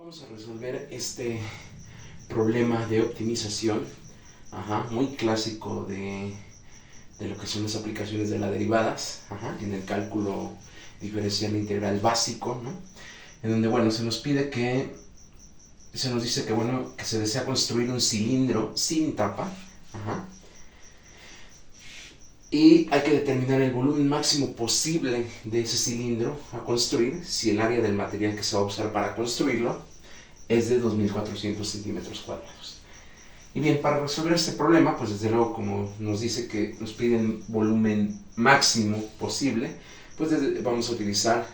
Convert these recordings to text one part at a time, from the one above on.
Vamos a resolver este problema de optimización, muy clásico de lo que son las aplicaciones de las derivadas, en el cálculo diferencial integral básico, ¿no? En donde, bueno, se nos dice que, que se desea construir un cilindro sin tapa, y hay que determinar el volumen máximo posible de ese cilindro a construir si el área del material que se va a usar para construirlo es de 2400 centímetros cuadrados. Y bien, para resolver este problema, pues desde luego, como nos dice que nos piden volumen máximo posible, pues vamos a utilizar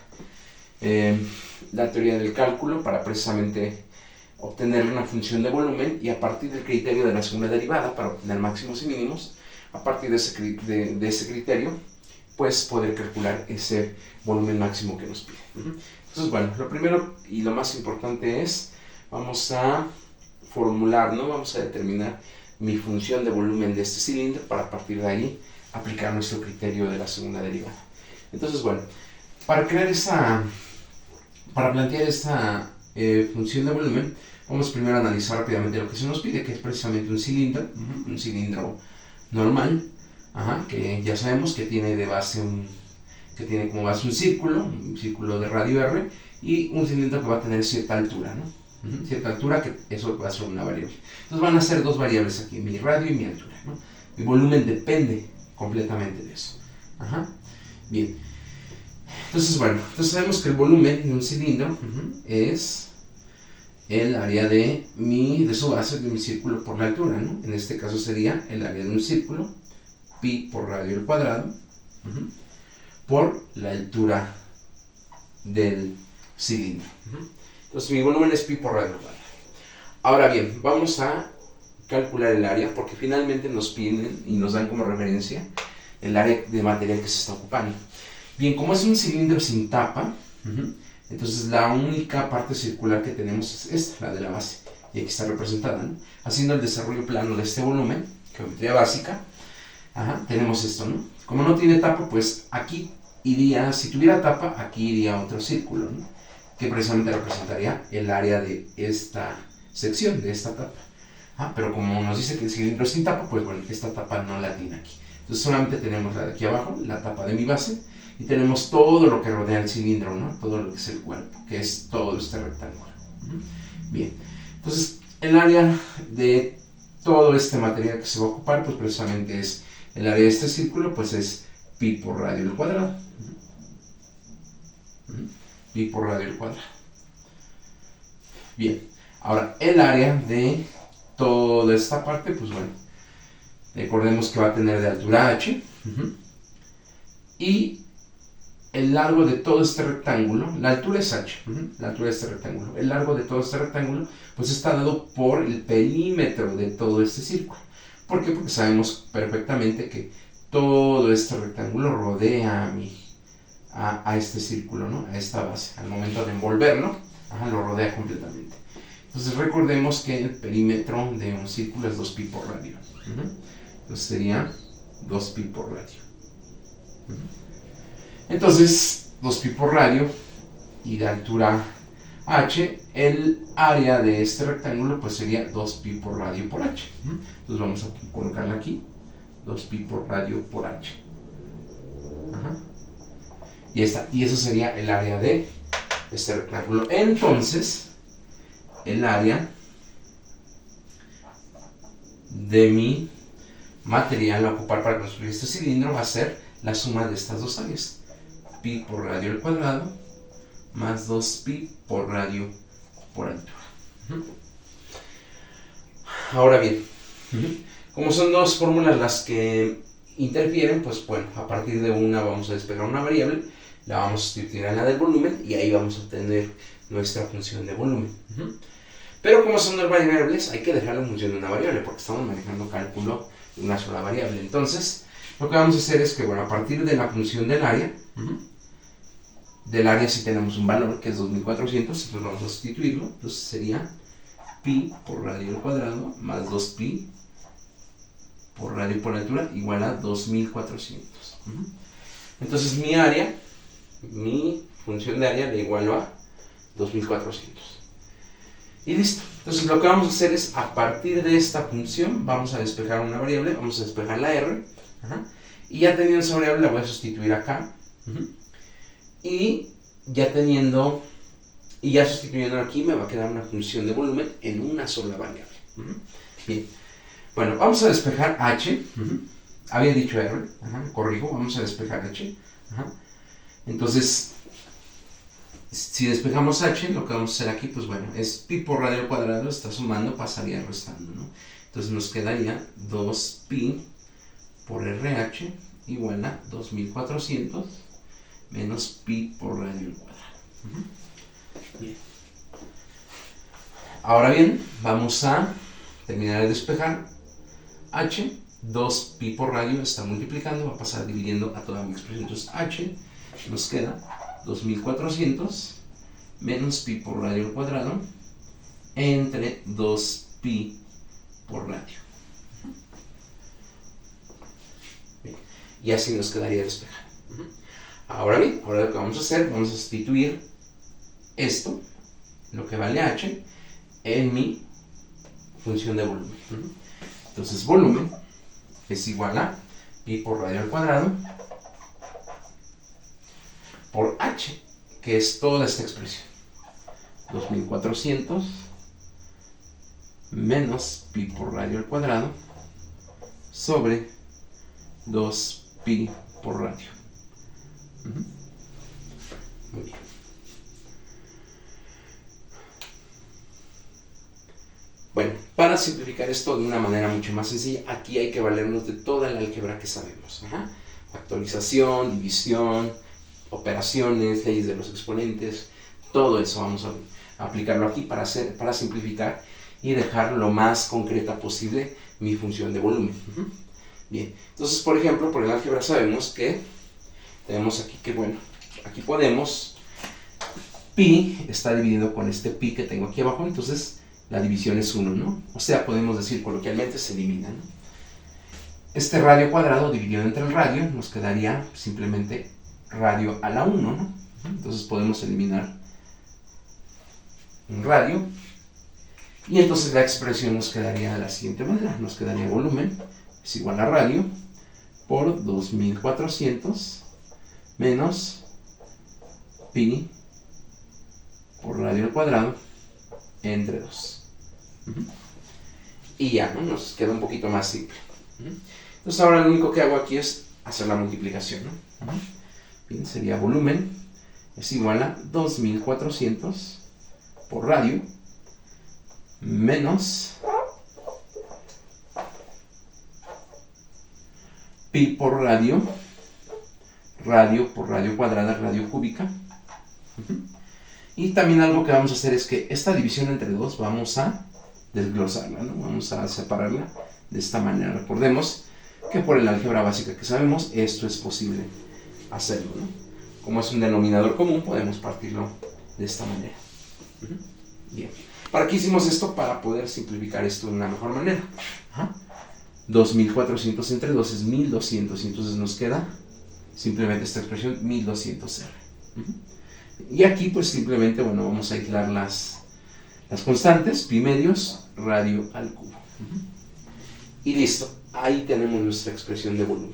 la teoría del cálculo para precisamente obtener una función de volumen, y a partir del criterio de la segunda derivada para obtener máximos y mínimos, a partir de ese criterio, pues poder calcular ese volumen máximo que nos pide. Entonces, bueno, lo primero y lo más importante es, vamos a formular, ¿no? Vamos a determinar mi función de volumen de este cilindro para a partir de ahí aplicar nuestro criterio de la segunda derivada. Entonces, bueno, para plantear esta función de volumen, vamos primero a analizar rápidamente lo que se nos pide, que es precisamente un cilindro normal, que ya sabemos que tiene como base un círculo de radio R, y un cilindro que va a tener cierta altura, ¿no? Cierta altura, que eso va a ser una variable. Entonces van a ser dos variables aquí, mi radio y mi altura, ¿no? Mi volumen depende completamente de eso. Bien. Entonces, bueno, sabemos que el volumen de un cilindro es el área de su base, de mi círculo, por la altura, ¿no? En este caso sería el área de un círculo, pi por radio al cuadrado, por la altura del cilindro. Entonces mi volumen es pi por radio al cuadrado. Ahora bien, vamos a calcular el área, porque finalmente nos piden y nos dan como referencia el área de material que se está ocupando. Bien, como es un cilindro sin tapa, entonces la única parte circular que tenemos es esta, la de la base, y aquí está representada, ¿no? Haciendo el desarrollo plano de este volumen, geometría básica, tenemos esto, ¿no? Como no tiene tapa, pues aquí iría, si tuviera tapa, aquí iría otro círculo, ¿no? Que precisamente representaría el área de esta sección, de esta tapa. Pero como nos dice que el cilindro es sin tapa, pues bueno, esta tapa no la tiene aquí. Entonces solamente tenemos la de aquí abajo, la tapa de mi base, y tenemos todo lo que rodea el cilindro, ¿no? Todo lo que es el cuerpo, que es todo este rectángulo. Bien, entonces el área de todo este material que se va a ocupar, pues precisamente es el área de este círculo, pues es pi por radio al cuadrado. Pi por radio al cuadrado. Bien, ahora el área de toda esta parte, pues bueno, recordemos que va a tener de altura h, y el largo de todo este rectángulo, la altura es h, la altura de este rectángulo, el largo de todo este rectángulo, pues está dado por el perímetro de todo este círculo. ¿Por qué? Porque sabemos perfectamente que todo este rectángulo rodea a este círculo, ¿no? A esta base. Al momento de envolverlo, lo rodea completamente. Entonces recordemos que el perímetro de un círculo es 2pi por radio. Entonces sería 2pi por radio. Entonces, 2pi por radio y de altura h, el área de este rectángulo pues sería 2pi por radio por h. Entonces vamos a colocarla aquí, 2pi por radio por h. Y eso sería el área de este rectángulo. Entonces, el área de mi material a ocupar para construir este cilindro va a ser la suma de estas dos áreas, pi por radio al cuadrado más 2pi por radio por altura. Ahora bien, como son dos fórmulas las que interfieren, pues bueno, a partir de una vamos a despegar una variable, la vamos a sustituir en la del volumen, y ahí vamos a obtener nuestra función de volumen. Pero como son dos variables, hay que dejar la función de una variable, porque estamos manejando cálculo de una sola variable. Entonces, lo que vamos a hacer es que, bueno, a partir de la función del área, si tenemos un valor que es 2400, entonces vamos a sustituirlo. Entonces sería pi por radio al cuadrado más 2pi por radio por altura igual a 2400. Entonces mi función de área le igualo a 2400. Y listo. Entonces lo que vamos a hacer es, a partir de esta función, vamos a despejar una variable, vamos a despejar la r, y ya teniendo esa variable la voy a sustituir acá, y ya sustituyendo aquí me va a quedar una función de volumen en una sola variable. Bien, bueno, vamos a despejar h, había dicho r, corrijo, vamos a despejar h, entonces, si despejamos h, lo que vamos a hacer aquí, pues bueno, es pi por radio al cuadrado, está sumando, pasaría restando, ¿no? Entonces nos quedaría 2pi por RH igual a 2400 menos pi por radio al cuadrado. Bien. Ahora bien, vamos a terminar de despejar h, 2pi por radio está multiplicando, va a pasar dividiendo a toda mi expresión, entonces h nos queda 2400 menos pi por radio al cuadrado entre 2pi por radio. Bien. Y así nos quedaría despejado. Ahora bien, ahora lo que vamos a hacer, vamos a sustituir esto, lo que vale h, en mi función de volumen. Entonces volumen es igual a pi por radio al cuadrado por h, que es toda esta expresión, 2400 menos pi por radio al cuadrado sobre 2pi por radio. Muy bien. Bueno, para simplificar esto de una manera mucho más sencilla, aquí hay que valernos de toda la álgebra que sabemos. Factorización, división, operaciones, leyes de los exponentes, todo eso vamos a aplicarlo aquí para simplificar y dejar lo más concreta posible mi función de volumen. Bien, entonces por ejemplo, por el álgebra sabemos que tenemos aquí que, bueno, aquí podemos, pi está dividido con este pi que tengo aquí abajo, entonces la división es 1, ¿no? O sea, podemos decir coloquialmente se elimina, ¿no? Este radio cuadrado dividido entre el radio nos quedaría simplemente radio a la 1, ¿no? Entonces podemos eliminar un radio y entonces la expresión nos quedaría de la siguiente manera, nos quedaría volumen es igual a radio por 2400 menos pi por radio al cuadrado entre 2. Y ya, ¿no? Nos queda un poquito más simple. Entonces ahora lo único que hago aquí es hacer la multiplicación, ¿no? Bien, sería volumen es igual a 2400 por radio menos pi por radio, radio por radio cuadrada, radio cúbica. Y también algo que vamos a hacer es que esta división entre 2 vamos a desglosarla, ¿no? Vamos a separarla de esta manera. Recordemos que por el álgebra básica que sabemos, esto es posible hacerlo, ¿no? Como es un denominador común, podemos partirlo de esta manera. Bien. ¿Para qué hicimos esto? Para poder simplificar esto de una mejor manera. 2400 entre 2 es 1200, y entonces nos queda simplemente esta expresión 1200R. Y aquí pues simplemente, bueno, vamos a aislar las constantes, pi medios, radio al cubo. Y listo, ahí tenemos nuestra expresión de volumen.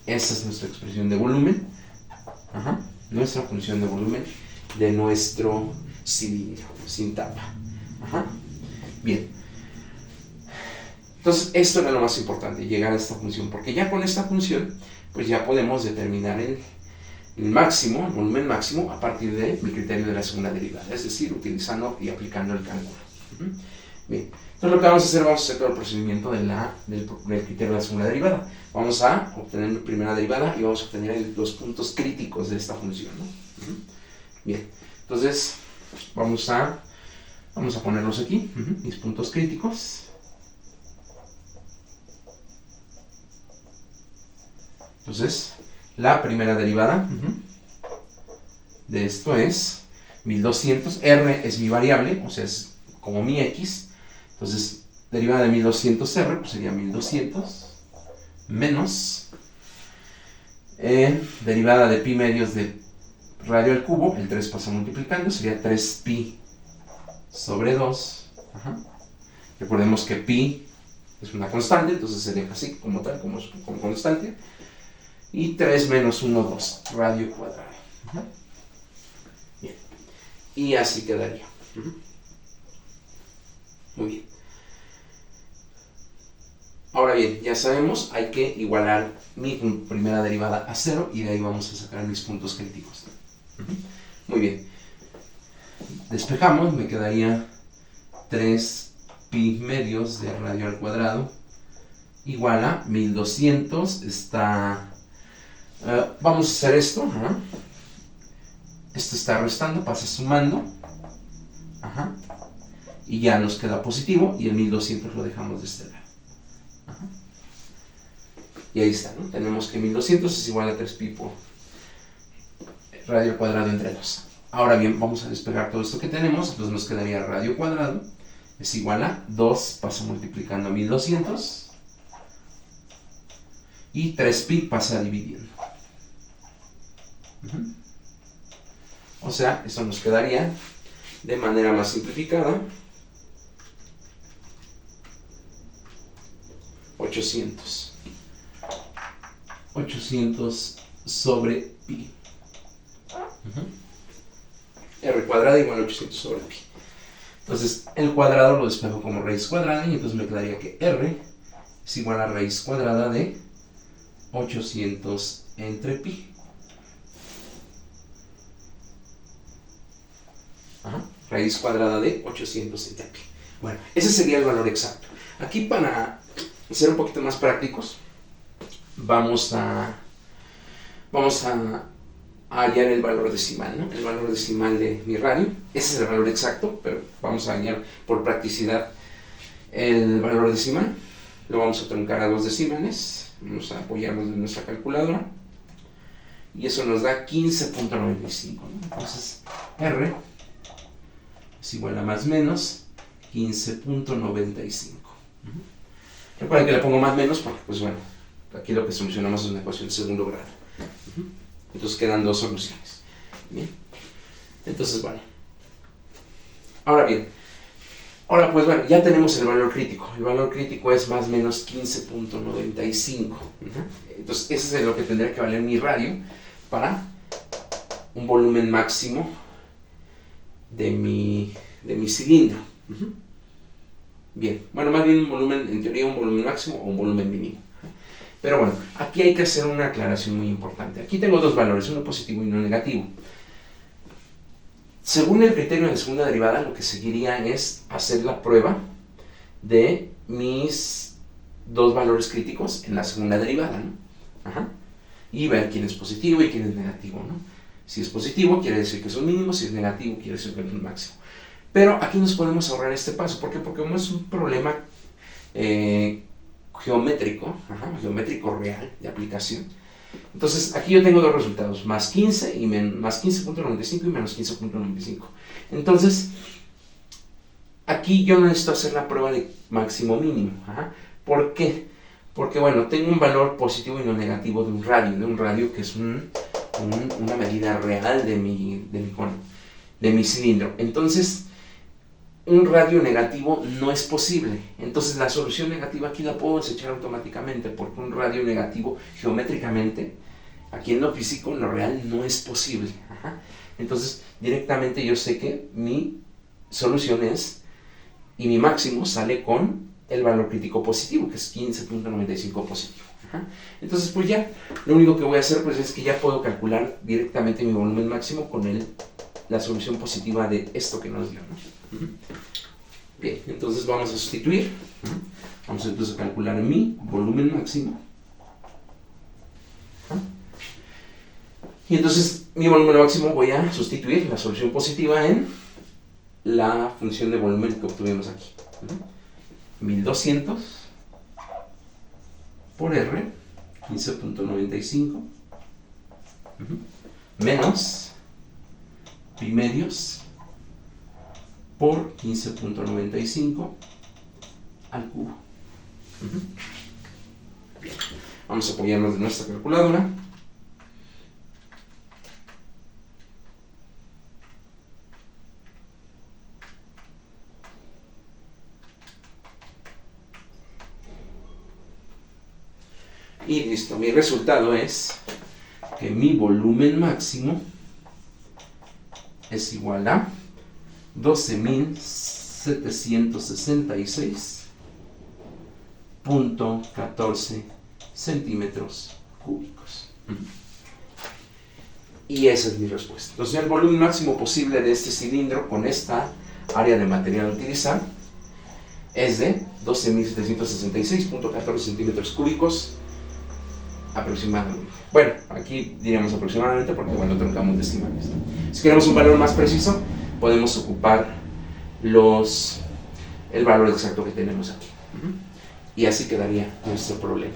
Esta es nuestra expresión de volumen, nuestra función de volumen de nuestro cilindro, sin tapa. Bien. Entonces, esto era lo más importante, llegar a esta función, porque ya con esta función, pues ya podemos determinar el máximo, el volumen máximo, a partir de mi criterio de la segunda derivada, es decir, utilizando y aplicando el cálculo. Bien, entonces lo que vamos a hacer, vamos a hacer todo el procedimiento del criterio de la segunda derivada. Vamos a obtener la primera derivada y vamos a obtener los puntos críticos de esta función, ¿no? Bien, entonces vamos a ponerlos aquí, mis puntos críticos. Entonces, la primera derivada de esto es 1200, R es mi variable, o sea, es como mi X, entonces, derivada de 1200R, pues sería 1200, menos, derivada de pi medios de radio al cubo, el 3 pasa multiplicando, sería 3pi sobre 2. Ajá. Recordemos que pi es una constante, entonces se deja así como tal, como constante. Y 3 menos 1, 2, radio cuadrado. Ajá. Bien. Y así quedaría. Ajá. Muy bien. Ahora bien, ya sabemos, hay que igualar mi primera derivada a 0 y de ahí vamos a sacar mis puntos críticos. Muy bien. Despejamos, me quedaría 3 pi medios de radio al cuadrado igual a 1200. Está... vamos a hacer esto. Ajá. Esto está restando, pasa sumando. Ajá. Y ya nos queda positivo y el 1200 lo dejamos de este lado. Ajá. Y ahí está, ¿no? Tenemos que 1200 es igual a 3 pi por radio al cuadrado entre 2. Ahora bien, vamos a despegar todo esto que tenemos, entonces nos quedaría radio cuadrado es igual a 2, pasa multiplicando 1200, y 3pi pasa dividiendo. O sea, eso nos quedaría de manera más simplificada 800 sobre pi. R cuadrada igual a 800 sobre pi. Entonces el cuadrado lo despejo como raíz cuadrada y entonces me quedaría que R es igual a raíz cuadrada de 800 entre pi. Ajá. Raíz cuadrada de 800 entre pi. Bueno, ese sería el valor exacto. Aquí, para ser un poquito más prácticos, vamos a hallar el valor decimal, ¿no? El valor decimal de mi radio. Ese es el valor exacto, pero vamos a hallar por practicidad el valor decimal. Lo vamos a truncar a 2 decimales. Vamos a apoyarnos en nuestra calculadora. Y eso nos da 15.95, ¿no? Entonces, R es igual a más menos 15.95. Recuerden que le pongo más menos porque, pues bueno, aquí lo que solucionamos es una ecuación de segundo grado. Entonces quedan dos soluciones. Bien. Entonces, bueno. Ahora pues bueno, ya tenemos el valor crítico. El valor crítico es más o menos 15.95. Entonces, ese es lo que tendría que valer mi radio para un volumen máximo de mi cilindro. Bien, bueno, más bien un volumen, en teoría un volumen máximo o un volumen mínimo. Pero bueno, aquí hay que hacer una aclaración muy importante. Aquí tengo dos valores, uno positivo y uno negativo. Según el criterio de segunda derivada, lo que seguiría es hacer la prueba de mis dos valores críticos en la segunda derivada, ¿no? Ajá. Y ver quién es positivo y quién es negativo, ¿no? Si es positivo, quiere decir que es un mínimo; si es negativo, quiere decir que es un máximo. Pero aquí nos podemos ahorrar este paso. ¿Por qué? Porque como es un problema geométrico real, de aplicación. Entonces, aquí yo tengo dos resultados, más 15 y más 15.95 y menos 15.95. Entonces, aquí yo no necesito hacer la prueba de máximo mínimo. ¿Por qué? Porque, bueno, tengo un valor positivo y no negativo de un radio que es una medida real de mi cilindro. Entonces, un radio negativo no es posible. Entonces la solución negativa aquí la puedo desechar automáticamente, porque un radio negativo geométricamente, aquí en lo físico, en lo real, no es posible. Entonces directamente yo sé que mi solución es, y mi máximo sale con el valor crítico positivo, que es 15.95 positivo. Entonces pues ya, lo único que voy a hacer pues es que ya puedo calcular directamente mi volumen máximo con la solución positiva de esto que nos dio, ¿no? Bien, entonces vamos a sustituir. Vamos entonces a calcular mi volumen máximo. Y entonces mi volumen máximo voy a sustituir la solución positiva en la función de volumen que obtuvimos aquí. 1200 por R, 15.95, menos pi medios por 15.95 al cubo. Bien. Vamos a apoyarnos de nuestra calculadora. Y listo, mi resultado es que mi volumen máximo es igual a 12.766.14 centímetros cúbicos. Y esa es mi respuesta. Entonces, el volumen máximo posible de este cilindro con esta área de material a utilizar es de 12.766.14 centímetros cúbicos aproximadamente. Bueno, aquí diríamos aproximadamente porque bueno, truncamos decimales, ¿no? Si queremos un valor más preciso, podemos ocupar el valor exacto que tenemos aquí. Y así quedaría nuestro problema.